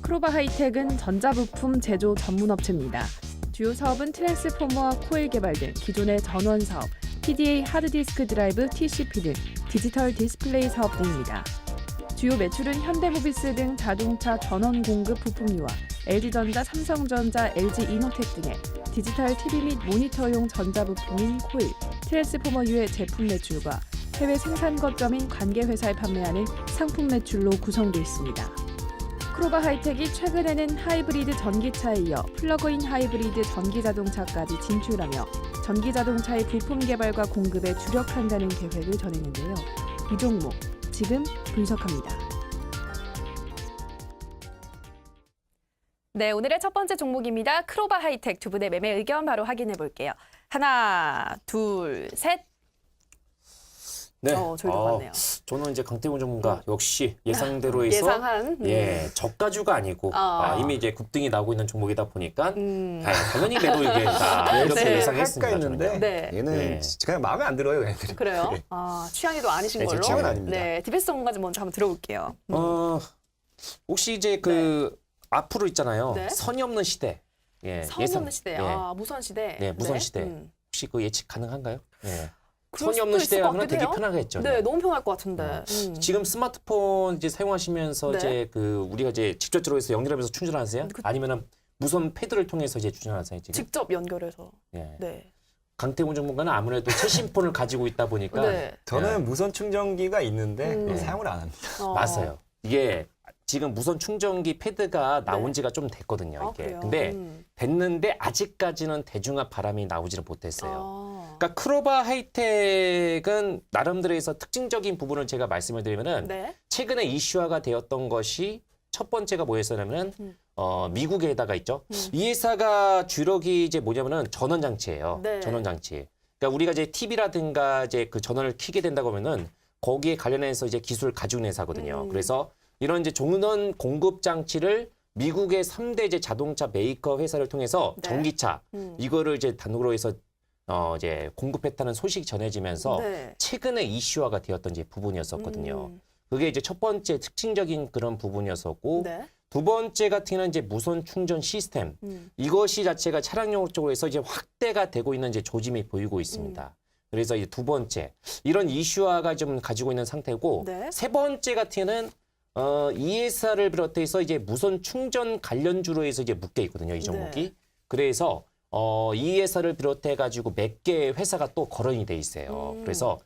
크로바 하이텍은 전자부품 제조 전문 업체입니다. 주요 사업은 트랜스포머와 코일 개발 등 기존의 전원 사업, PDA 하드디스크 드라이브 TCP 등 디지털 디스플레이 사업 등입니다. 주요 매출은 현대모비스 등 자동차 전원 공급 부품류와 LG전자, 삼성전자, LG이노텍 등의 디지털 TV 및 모니터용 전자부품인 코일, 트랜스포머류의 제품 매출과 해외 생산 거점인 관계 회사에 판매하는 상품 매출로 구성되어 있습니다. 크로바 하이텍이 최근에는 하이브리드 전기차에 이어 플러그인 하이브리드 전기자동차까지 진출하며 전기자동차의 부품 개발과 공급에 주력한다는 계획을 전했는데요. 이 종목 지금 분석합니다. 네, 오늘의 첫 번째 종목입니다. 크로바 하이텍 두 분의 매매 의견 바로 확인해 볼게요. 하나, 둘, 셋. 네. 저희도 봤네요. 저는 이제 강태훈 전문가 역시 예상대로 해서 예상한. 저가주가 아니고 이미 이제 급등이 나오고 있는 종목이다 보니까 당연히 매도 의견이다 이렇게 네. 예상했습니다. 할까 했는데 네. 얘는 그냥 마음에 안 들어요. 얘네들이. 그래요? 취향이 또 아니신 네, 제 걸로. 취향은 아닙니다. 네, 디베스 전문가 먼저 한번 들어볼게요. 혹시 이제 앞으로 있잖아요. 네. 선이 없는 시대. 선이 없는 시대. 예. 무선 시대. 네, 무선 시대. 혹시 예측 가능한가요? 네. 그럴 선이 없는 수도 있을 것 시대라면 되게 같기도 해요. 편하겠죠. 네, 너무 편할 것 같은데. 지금 스마트폰 이제 사용하시면서 네. 이제 우리가 이제 직접 들어가서 연결하면서 충전하세요? 그- 아니면은 무선 패드를 통해서 이제 충전하세요 지금? 직접 연결해서. 예. 네. 강태훈 전문가는 아무래도 최신폰을 가지고 있다 보니까 네. 저는 무선 충전기가 있는데 음. 사용을 안 합니다. 맞아요. 이게 지금 무선 충전기 패드가 나온 네. 지가 좀 됐거든요. 이게. 그래요? 근데 됐는데 아직까지는 대중화 바람이 나오지는 못했어요. 아. 그러니까 크로바 하이텍은 나름대로해서 특징적인 부분을 제가 말씀을 드리면은 네. 최근에 이슈화가 되었던 것이 첫 번째가 뭐였냐면은 미국에다가 있죠. 이 회사가 주력이 이제 뭐냐면은 전원 장치예요. 네. 전원 장치. 그러니까 우리가 이제 TV라든가 이제 그 전원을 켜게 된다고 하면은 거기에 관련해서 이제 기술을 가지고 있는 회사거든요. 그래서 이런 이제 전원 공급 장치를 미국의 3대 이제 자동차 메이커 회사를 통해서 네. 전기차 이거를 이제 단독으로 해서 이제 공급했다는 소식이 전해지면서 네. 최근에 이슈화가 되었던 이제 부분이었었거든요. 그게 이제 첫 번째 특징적인 그런 부분이었었고 네. 두 번째 같은 경우는 이제 무선 충전 시스템 이것이 자체가 차량용 쪽으로 해서 이제 확대가 되고 있는 이제 조짐이 보이고 있습니다. 그래서 이제 두 번째 이런 이슈화가 좀 가지고 있는 상태고 네. 세 번째 같은 경우는 이 회사를 비롯해서 이제 무선 충전 관련주로 해서 이제 묶여 있거든요. 이 종목이. 네. 그래서 이 회사를 비롯해 가지고 몇 개의 회사가 또 거론이 돼 있어요. 그래서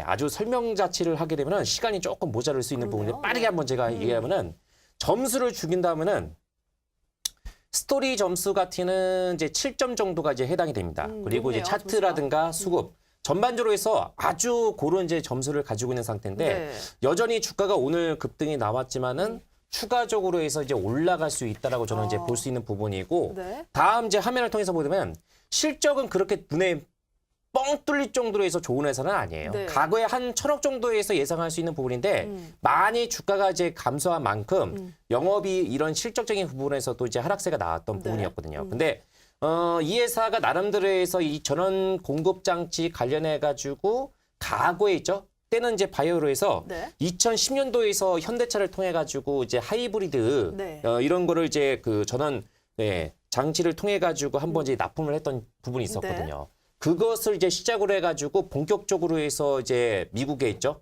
아주 설명 자체를 하게 되면은 시간이 조금 모자랄 수 있는 그러네요. 부분인데 빠르게 한번 제가 얘기하면은 점수를 주긴다면은 스토리 점수 같은 이제 7점 정도가 이제 해당이 됩니다. 그리고 이제 높네요, 차트라든가 수급 전반적으로 해서 아주 고른 이제 점수를 가지고 있는 상태인데 네. 여전히 주가가 오늘 급등이 나왔지만은 추가적으로 해서 이제 올라갈 수 있다라고 저는 이제 볼 수 있는 부분이고 네. 다음 이제 화면을 통해서 보면 실적은 그렇게 눈에 뻥 뚫릴 정도로 해서 좋은 회사는 아니에요. 네. 과거에 한 1,000억 정도에서 예상할 수 있는 부분인데 많이 주가가 이제 감소한 만큼 영업이 이런 실적적인 부분에서도 이제 하락세가 나왔던 네. 부분이었거든요. 근데 이 회사가 나름대로 해서 이 전원 공급 장치 관련해 가지고 과거에 있죠. 때는 이제 바이오로 해서 네. 2010년도에서 현대차를 통해 가지고 이제 하이브리드 네. 이런 거를 이제 그 전원 장치를 통해 가지고 한번 이제 납품을 했던 부분이 있었거든요. 그것을 이제 시작으로 해가지고 본격적으로 해서 이제 미국에 있죠.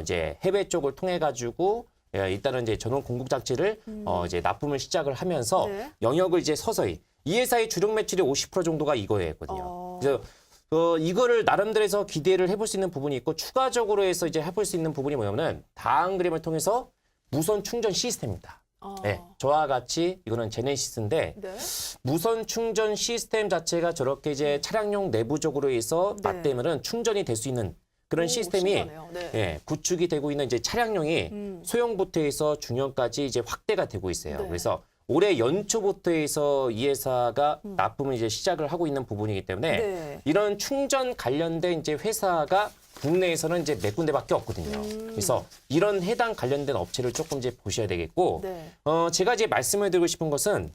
이제 해외 쪽을 통해 가지고 일단은 이제 전원 공급 장치를 이제 납품을 시작을 하면서 네. 영역을 이제 서서히 이 회사의 주력 매출이 50% 정도가 이거였거든요. 그래서 이거를 나름대로 해서 기대를 해볼 수 있는 부분이 있고 추가적으로 해서 이제 해볼 수 있는 부분이 뭐냐면은 다음 그림을 통해서 무선 충전 시스템입니다. 네, 저와 같이 이거는 제네시스인데 네. 무선 충전 시스템 자체가 저렇게 이제 차량용 내부적으로 해서 네. 맞대면은 충전이 될 수 있는 그런 시스템이 신기하네요. 네. 구축이 되고 있는 이제 차량용이 소형부터 해서 중형까지 이제 확대가 되고 있어요. 네. 그래서 올해 연초부터 해서 이 회사가 납품을 이제 시작을 하고 있는 부분이기 때문에 네. 이런 충전 관련된 이제 회사가 국내에서는 이제 몇 군데밖에 없거든요. 그래서 이런 해당 관련된 업체를 조금 이제 보셔야 되겠고, 네. 제가 이제 말씀을 드리고 싶은 것은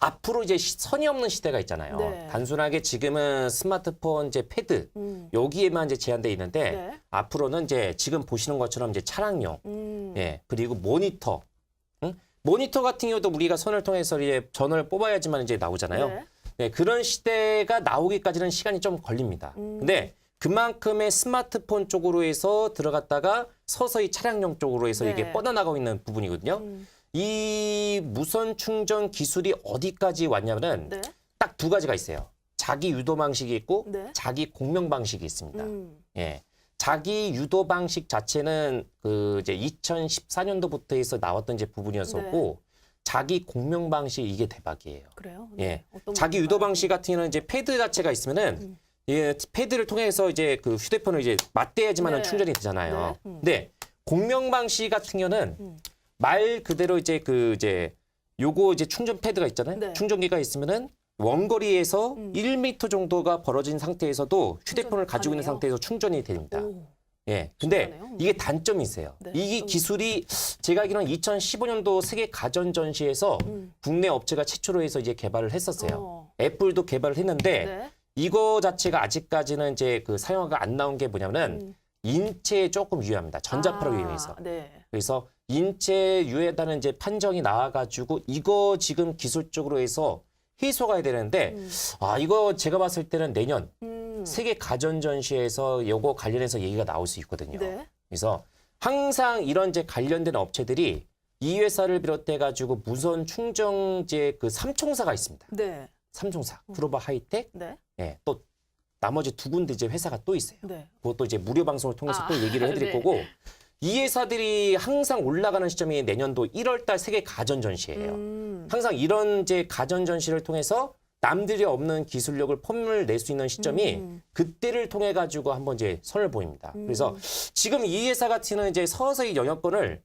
앞으로 이제 선이 없는 시대가 있잖아요. 네. 단순하게 지금은 스마트폰 이제 패드 여기에만 이제 제한돼 있는데 네. 앞으로는 이제 지금 보시는 것처럼 이제 차량용, 그리고 모니터, 모니터 같은 경우도 우리가 선을 통해서 이제 전원을 뽑아야지만 이제 나오잖아요. 네. 네, 그런 시대가 나오기까지는 시간이 좀 걸립니다. 근데 그만큼의 스마트폰 쪽으로 해서 들어갔다가 서서히 차량용 쪽으로 해서 네. 이게 뻗어나가고 있는 부분이거든요. 이 무선 충전 기술이 어디까지 왔냐면은 네. 딱 두 가지가 있어요. 자기 유도 방식이 있고 네. 자기 공명 방식이 있습니다. 예. 자기 유도 방식 자체는 그 이제 2014년도부터 해서 나왔던 이제 부분이었었고 자기 공명 방식 이게 대박이에요. 그래요? 예. 어떤 자기 건가요? 유도 방식 같은 경우는 이제 패드 자체가 있으면은 예, 패드를 통해서 이제 그 휴대폰을 이제 맞대야지만은 네. 충전이 되잖아요. 네. 근데 공명 방식 같은 경우는 말 그대로 이제 그 이제 요거 이제 충전 패드가 있잖아요. 네. 충전기가 있으면은 원거리에서 1m 정도가 벌어진 상태에서도 휴대폰을 가지고 있는 가능해요? 상태에서 충전이 됩니다. 오. 예. 근데 신기하네요. 이게 단점이 있어요. 네. 이 기술이 제가 알기로는 2015년도 세계 가전 전시에서 국내 업체가 최초로 해서 이제 개발을 했었어요. 애플도 개발을 했는데 네. 이거 자체가 아직까지는 이제 그 사용화가 안 나온 게 뭐냐면은 인체에 조금 유해합니다. 전자파로 유해해서. 네. 그래서 인체 유해다는 이제 판정이 나와가지고 이거 지금 기술적으로 해서 해소가 해야 되는데 이거 제가 봤을 때는 내년 세계 가전 전시에서 이거 관련해서 얘기가 나올 수 있거든요. 네. 그래서 항상 이런 이제 관련된 업체들이 이 회사를 비롯해 가지고 무선 충전재 그 삼총사가 있습니다. 네. 삼총사, 크로바 하이텍, 네. 예, 또 나머지 두 군데 이제 회사가 또 있어요. 네. 그것도 이제 무료 방송을 통해서 또 얘기를 해드릴 네. 거고 이 회사들이 항상 올라가는 시점이 내년도 1월달 세계 가전 전시예요. 항상 이런 이제 가전 전시를 통해서 남들이 없는 기술력을 폼을 낼 수 있는 시점이 그때를 통해 가지고 한번 이제 선을 보입니다. 그래서 지금 이 회사 같은 경우는 이제 서서히 영역권을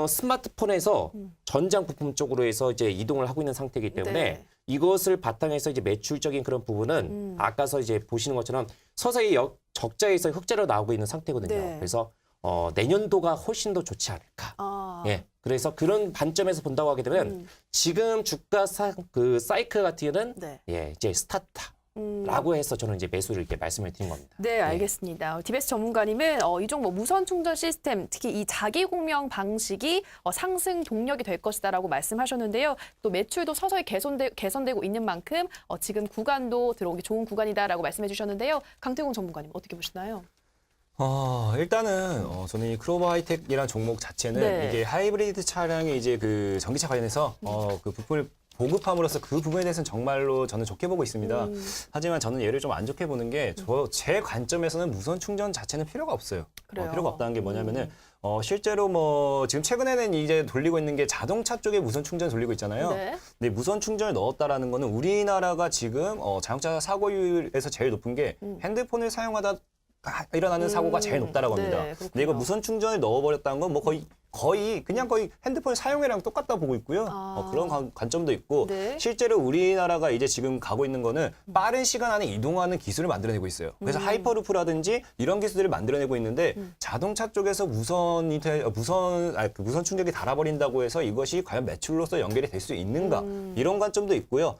스마트폰에서 전장 부품 쪽으로 해서 이제 이동을 하고 있는 상태이기 때문에 네. 이것을 바탕해서 이제 매출적인 그런 부분은 아까서 이제 보시는 것처럼 서서히 적자에서 흑자로 나오고 있는 상태거든요. 네. 그래서 내년도가 훨씬 더 좋지 않을까. 예. 그래서 그런 관점에서 본다고 하게 되면 지금 주가 그 사이클 같은 경우는 네. 예, 이제 스타트라고 해서 저는 이제 매수를 이렇게 말씀을 드린 겁니다. 네, 알겠습니다. 디베스 전문가님은 이 종목 무선 충전 시스템, 특히 이 자기 공명 방식이 상승 동력이 될 것이다라고 말씀하셨는데요. 또 매출도 서서히 개선되고 있는 만큼 지금 구간도 들어오기 좋은 구간이다라고 말씀해 주셨는데요. 강태공 전문가님 어떻게 보시나요? 일단은 저는 이 크로바 하이텍이라는 종목 자체는 네. 이게 하이브리드 차량의 이제 그 전기차 관련해서 그 부품을 보급함으로써 그 부분에 대해서는 정말로 저는 좋게 보고 있습니다. 하지만 저는 얘를 좀 안 좋게 보는 게 제 관점에서는 무선 충전 자체는 필요가 없어요. 그래요? 필요가 없다는 게 뭐냐면은 실제로 뭐 지금 최근에는 이제 돌리고 있는 게 자동차 쪽에 무선 충전 돌리고 있잖아요. 네. 근데 무선 충전을 넣었다라는 거는 우리나라가 지금 자동차 사고율에서 제일 높은 게 핸드폰을 사용하다 일어나는 사고가 제일 높다라고 합니다. 네, 그렇군요. 근데 이거 무선 충전을 넣어버렸다는 건 뭐 거의 핸드폰 사용이랑 똑같다 보고 있고요. 그런 관점도 있고 네. 실제로 우리나라가 이제 지금 가고 있는 거는 빠른 시간 안에 이동하는 기술을 만들어내고 있어요. 그래서 하이퍼루프라든지 이런 기술들을 만들어내고 있는데 자동차 쪽에서 무선 충전기 달아버린다고 해서 이것이 과연 매출로서 연결이 될 수 있는가 이런 관점도 있고요.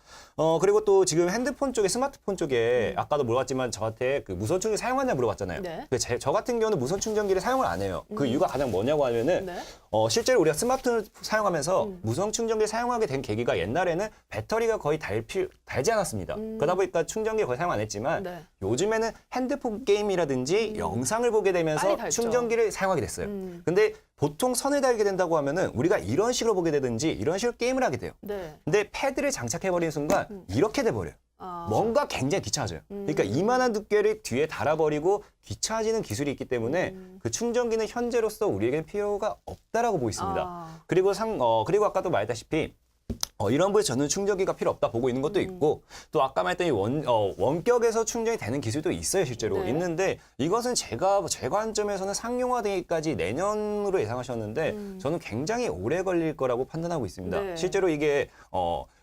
그리고 또 지금 핸드폰 쪽에 스마트폰 쪽에 아까도 물어봤지만 저한테 그 무선 충전기 사용하냐 물어봤잖아요. 네. 저 같은 경우는 무선 충전기를 사용을 안 해요. 그 이유가 가장 뭐냐고 하면은 네. 실제로 우리가 스마트폰을 사용하면서 무선 충전기를 사용하게 된 계기가 옛날에는 배터리가 거의 달지 않았습니다. 그러다 보니까 충전기 거의 사용 안 했지만 네. 요즘에는 핸드폰 게임이라든지 영상을 보게 빨리 되면서 닳죠. 충전기를 사용하게 됐어요. 근데 보통 선을 달게 된다고 하면은 우리가 이런 식으로 보게 되든지 이런 식으로 게임을 하게 돼요. 네. 근데 패드를 장착해버리는 순간 이렇게 돼버려요. 뭔가 굉장히 귀찮아져요. 그러니까 이만한 두께를 뒤에 달아버리고 귀찮아지는 기술이 있기 때문에 그 충전기는 현재로서 우리에게는 필요가 없다라고 보고 있습니다. 그리고 그리고 아까도 말했다시피 이런 부분에 저는 충전기가 필요 없다 보고 있는 것도 있고 또 아까 말했던 이 원격에서 충전이 되는 기술도 있어요 실제로 네. 있는데 이것은 제 관점에서는 상용화되기까지 내년으로 예상하셨는데 저는 굉장히 오래 걸릴 거라고 판단하고 있습니다. 네. 실제로 이게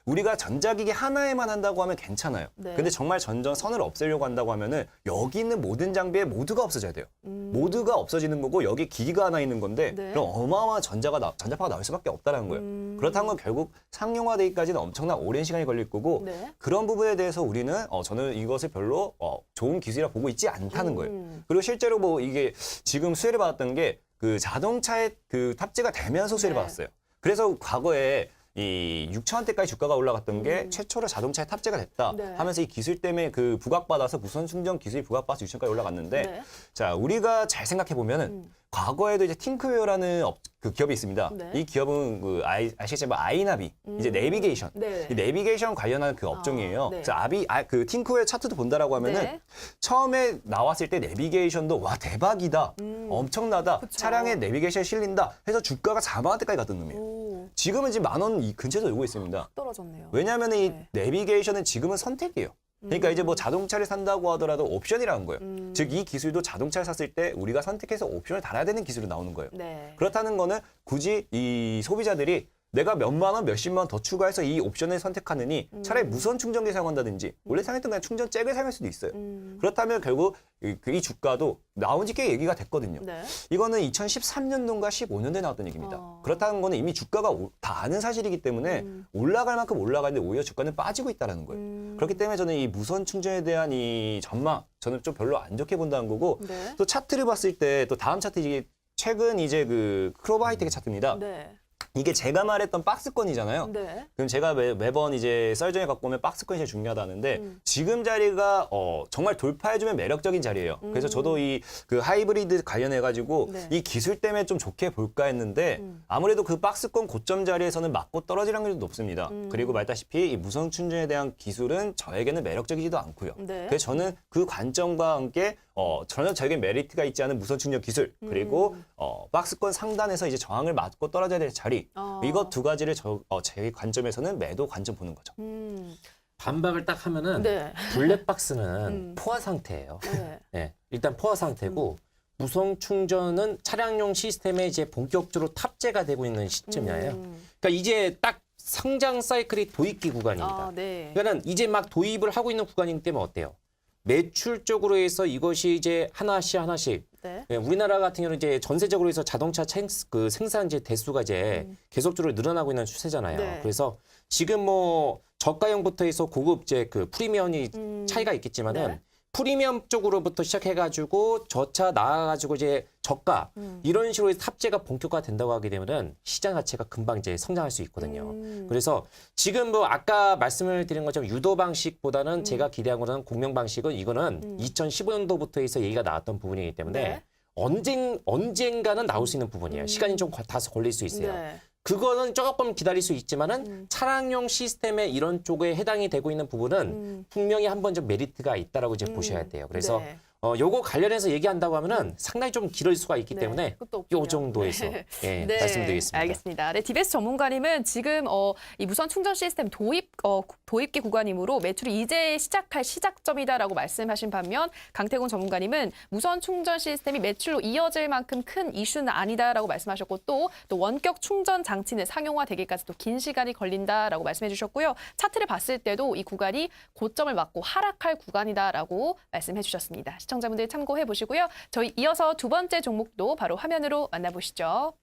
우리가 전자기기 하나에만 한다고 하면 괜찮아요. 네. 근데 정말 선을 없애려고 한다고 하면은 여기 있는 모든 장비에 모두가 없어져야 돼요. 모두가 없어지는 거고 여기 기기가 하나 있는 건데 네. 그럼 어마어마한 전자파가 나올 수밖에 없다는 거예요. 그렇다는 건 결국 상용화되기까지는 엄청난 오랜 시간이 걸릴 거고 네. 그런 부분에 대해서 우리는 저는 이것을 별로 좋은 기술이라 보고 있지 않다는 거예요. 그리고 실제로 뭐 이게 지금 수혜를 받았던 게 그 자동차에 그 탑재가 되면서 수혜를 네. 받았어요. 그래서 과거에 이 6천 원대까지 주가가 올라갔던 게 최초로 자동차에 탑재가 됐다 네. 하면서 이 기술 때문에 그 부각받아서 무선 충전 기술이 부각받아서 6천까지 올라갔는데 네. 자 우리가 잘 생각해 보면은 과거에도 이제 팅크웨어라는 그 기업이 있습니다. 네. 이 기업은 그 아시겠지만 아이나비 이제 내비게이션 네. 이 내비게이션 관련한 그 업종이에요. 네. 그래서 그 팅크웨어 차트도 본다라고 하면은 네. 처음에 나왔을 때 내비게이션도 와 대박이다, 엄청나다, 그쵸. 차량에 내비게이션 실린다 해서 주가가 4만 원대까지 갔던 놈이에요. 오, 지금은 지금 10,000원 이 근처에서 오고 있습니다. 떨어졌네요. 왜냐하면 이 네. 내비게이션은 지금은 선택이에요. 그러니까 이제 뭐 자동차를 산다고 하더라도 옵션이라는 거예요. 즉 이 기술도 자동차를 샀을 때 우리가 선택해서 옵션을 달아야 되는 기술로 나오는 거예요. 네. 그렇다는 거는 굳이 이 소비자들이 내가 몇만 원, 몇십만 원 더 추가해서 이 옵션을 선택하느니 차라리 무선 충전기 사용한다든지 원래 사용했던 그냥 충전 잭을 사용할 수도 있어요. 그렇다면 결국 이 주가도 나온 지 꽤 얘기가 됐거든요. 네. 이거는 2013년도인가 15년도에 나왔던 얘기입니다. 그렇다는 거는 이미 주가가 다 아는 사실이기 때문에 올라갈 만큼 올라가는데 오히려 주가는 빠지고 있다는 거예요. 그렇기 때문에 저는 이 무선 충전에 대한 이 전망 저는 좀 별로 안 좋게 본다는 거고 네. 또 차트를 봤을 때 또 다음 차트 이게 최근 이제 그 크로버 하이텍의 차트입니다. 네. 이게 제가 말했던 박스권이잖아요. 네. 그럼 제가 매번 이제 썰전에 갖고 오면 박스권이 제일 중요하다는데 지금 자리가 정말 돌파해주면 매력적인 자리예요. 그래서 저도 이 그 하이브리드 관련해가지고 네. 이 기술 때문에 좀 좋게 볼까 했는데 아무래도 그 박스권 고점 자리에서는 맞고 떨어질 확률이 높습니다. 그리고 말다시피 이 무선 충전에 대한 기술은 저에게는 매력적이지도 않고요. 네. 그래서 저는 그 관점과 함께 전혀 저에게 메리트가 있지 않은 무선 충전 기술 그리고 박스권 상단에서 이제 저항을 맞고 떨어져야 될 자리 이것 두 가지를 제 관점에서는 매도 관점 보는 거죠. 반박을 딱 하면은 네. 블랙박스는 포화 상태예요. 네. 네, 일단 포화 상태고 무선 충전은 차량용 시스템에 이제 본격적으로 탑재가 되고 있는 시점이에요. 그러니까 이제 딱 성장 사이클이 도입기 구간입니다. 아, 네. 그러니까는 이제 막 도입을 하고 있는 구간이기 때문에 어때요? 매출적으로 해서 이것이 이제 하나씩 네. 네, 우리나라 같은 경우는 이제 전세적으로 해서 자동차 그 생산제 대수가 이제 계속적으로 늘어나고 있는 추세잖아요. 네. 그래서 지금 뭐 저가형부터 해서 고급 이제 그 프리미엄이 차이가 있겠지만은 네. 프리미엄 쪽으로부터 시작해가지고 저차 나와가지고 이제 저가 이런 식으로 해서 탑재가 본격화 된다고 하게 되면은 시장 자체가 금방 이제 성장할 수 있거든요. 그래서 지금 뭐 아까 말씀을 드린 것처럼 유도 방식보다는 제가 기대한 거는 공명 방식은 이거는 2015년도부터 해서 얘기가 나왔던 부분이기 때문에 네. 언젠가는 나올 수 있는 부분이에요. 시간이 좀 다소 걸릴 수 있어요. 네. 그거는 조금 기다릴 수 있지만은 차량용 시스템에 이런 쪽에 해당이 되고 있는 부분은 분명히 한번 좀 메리트가 있다라고 이제 보셔야 돼요. 그래서 네. 요거 관련해서 얘기한다고 하면은 상당히 좀 길어질 수가 있기 네, 때문에 그것도 없군요. 요 정도에서 네. 예, 네, 말씀드리겠습니다. 알겠습니다. 네, 디베스 전문가님은 지금 이 무선 충전 시스템 도입기 구간이므로 매출이 이제 시작할 시작점이다라고 말씀하신 반면 강태곤 전문가님은 무선 충전 시스템이 매출로 이어질 만큼 큰 이슈는 아니다라고 말씀하셨고 또 원격 충전 장치는 상용화되기까지 또 긴 시간이 걸린다라고 말씀해 주셨고요. 차트를 봤을 때도 이 구간이 고점을 맞고 하락할 구간이다라고 말씀해 주셨습니다. 시청자분들 참고해 보시고요. 저희 이어서 두 번째 종목도 바로 화면으로 만나보시죠.